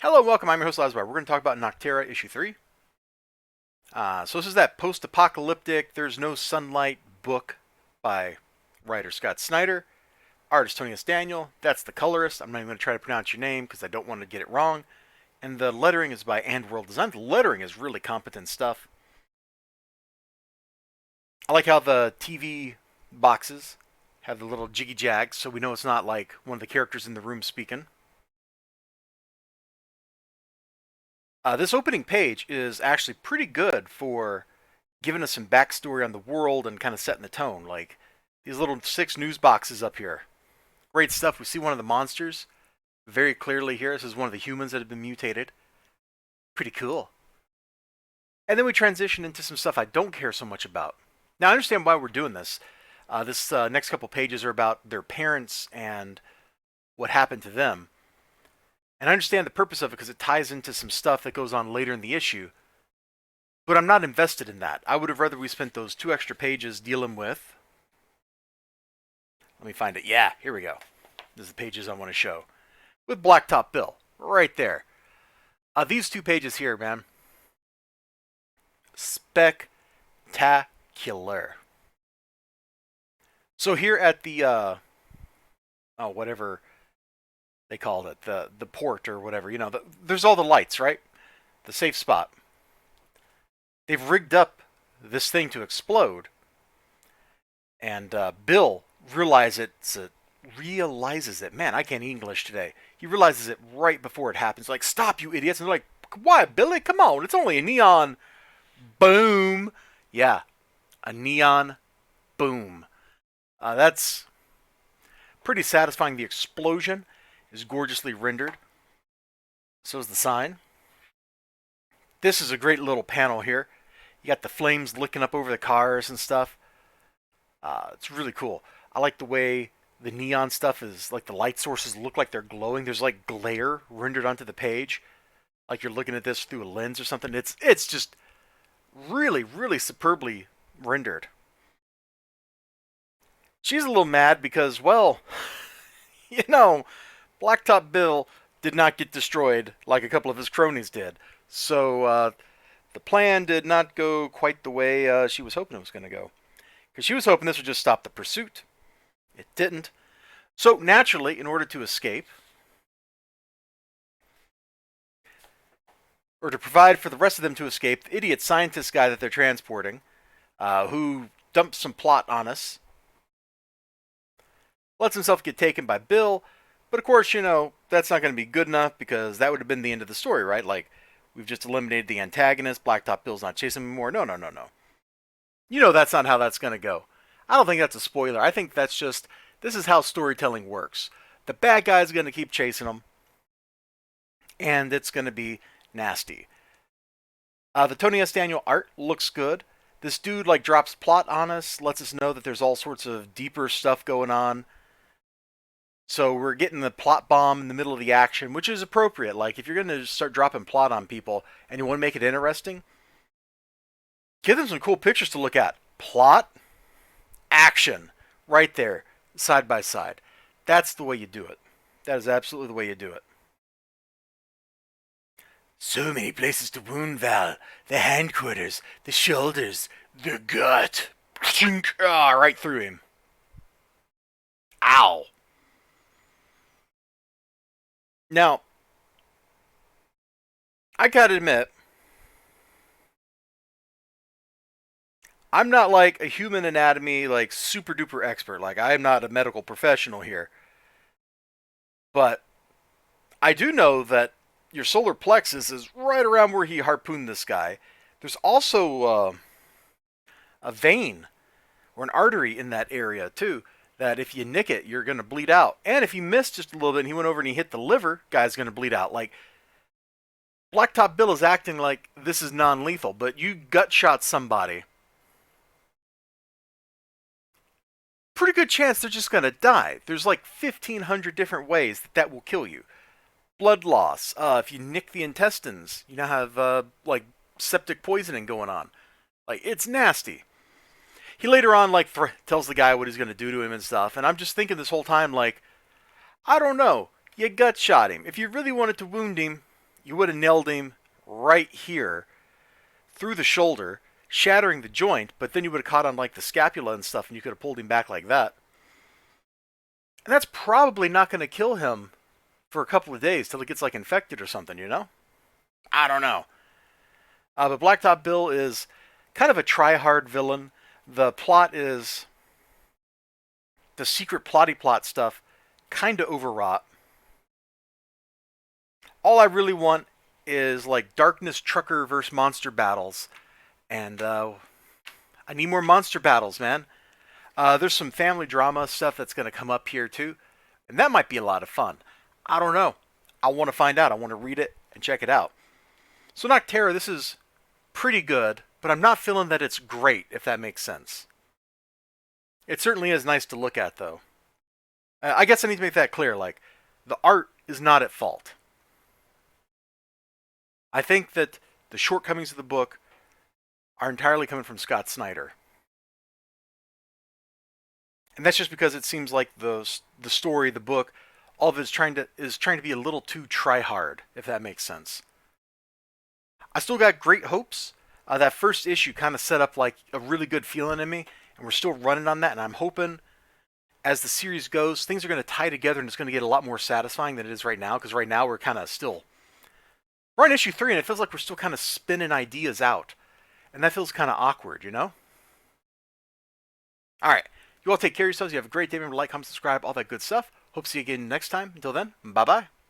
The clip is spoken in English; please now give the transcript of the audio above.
Hello, welcome. I'm your host, Lazar. We're going to talk about Noctera issue 3. So this is that post-apocalyptic, there's no sunlight book by writer Scott Snyder. Artist Tony S. Daniel. That's the colorist. I'm not even going to try to pronounce your name because I don't want to get it wrong. And the lettering is by And World Design. The lettering is really competent stuff. I like how the TV boxes have the little jiggy jags, so we know it's not like one of the characters in the room speaking. This opening page is actually pretty good for giving us some backstory on the world and kind of setting the tone. Like these little 6 news boxes up here. Great stuff. We see one of the monsters very clearly here. This is one of the humans that have been mutated. Pretty cool. And then we transition into some stuff I don't care so much about. Now I understand why we're doing this. This next couple pages are about their parents and what happened to them. And I understand the purpose of it because it ties into some stuff that goes on later in the issue. But I'm not invested in that. I would have rather we spent those 2 extra pages dealing with... Let me find it. Yeah, here we go. This is the pages I want to show. With Blacktop Bill. Right there. These 2 pages here, man. Spectacular. So here at the... whatever... they called it, the port or whatever, there's all the lights, right? The safe spot. They've rigged up this thing to explode, and Bill realizes it. Man, I can't English today. He realizes it right before it happens. Like, stop, you idiots! And they're like, why, Billy? Come on, it's only a neon boom. Yeah, a neon boom. That's pretty satisfying. The explosion is gorgeously rendered. So is the sign. This is a great little panel here. You got the flames licking up over the cars and stuff. It's really cool. I like the way the neon stuff is, like the light sources look like they're glowing. There's like glare rendered onto the page, like you're looking at this through a lens or something. It's just really, really superbly rendered. She's a little mad because, well, Blacktop Bill did not get destroyed like a couple of his cronies did. So the plan did not go quite the way she was hoping it was going to go. Because she was hoping this would just stop the pursuit. It didn't. So naturally, in order to escape, or to provide for the rest of them to escape, the idiot scientist guy that they're transporting, who dumps some plot on us, lets himself get taken by Bill. But of course, that's not going to be good enough because that would have been the end of the story, right? Like, we've just eliminated the antagonist. Blacktop Bill's not chasing him anymore. No. That's not how that's going to go. I don't think that's a spoiler. I think that's just, this is how storytelling works. The bad guy's going to keep chasing him, and it's going to be nasty. The Tony S. Daniel art looks good. This dude, drops plot on us, lets us know that there's all sorts of deeper stuff going on. So we're getting the plot bomb in the middle of the action, which is appropriate. Like, if you're going to start dropping plot on people and you want to make it interesting, give them some cool pictures to look at. Plot, action, right there, side by side. That's the way you do it. That is absolutely the way you do it. So many places to wound Val. The hindquarters, the shoulders, the gut. Right through him. Ow. Now, I gotta admit, I'm not like a human anatomy, super duper expert. Like, I am not a medical professional here. But I do know that your solar plexus is right around where he harpooned this guy. There's also a vein or an artery in that area, too, that if you nick it, you're going to bleed out. And if you miss just a little bit and he went over and he hit the liver, guy's going to bleed out. Like, Blacktop Bill is acting like this is non-lethal, but you gut shot somebody, pretty good chance they're just going to die. There's 1,500 different ways that will kill you. Blood loss. If you nick the intestines, you now have, septic poisoning going on. It's nasty. He later on, tells the guy what he's going to do to him and stuff. And I'm just thinking this whole time, I don't know. You gut shot him. If you really wanted to wound him, you would have nailed him right here through the shoulder, shattering the joint, but then you would have caught on like the scapula and stuff, and you could have pulled him back like that. And that's probably not going to kill him for a couple of days till it gets like infected or something, you know? I don't know. But Blacktop Bill is kind of a try-hard villain. The plot is the secret plotty plot stuff, kind of overwrought. All I really want is like Darkness Trucker versus monster battles, and I need more monster battles, man. There's some family drama stuff that's going to come up here too, and that might be a lot of fun. I don't know. I want to find out. I want to read it and check it out. So Nocterra, this is pretty good, but I'm not feeling that it's great, if that makes sense. It certainly is nice to look at, though. I guess I need to make that clear. Like, the art is not at fault. I think that the shortcomings of the book are entirely coming from Scott Snyder. And that's just because it seems like the story, the book, all of it is trying to be a little too try hard, if that makes sense. I still got great hopes. That first issue kind of set up like a really good feeling in me, and we're still running on that. And I'm hoping as the series goes, things are going to tie together, and it's going to get a lot more satisfying than it is right now. Because right now we're kind of still we're on issue 3, and it feels like we're still kind of spinning ideas out, and that feels kind of awkward, you know. All right, you all take care of yourselves. You have a great day. Remember to like, comment, subscribe, all that good stuff. Hope to see you again next time. Until then, bye bye.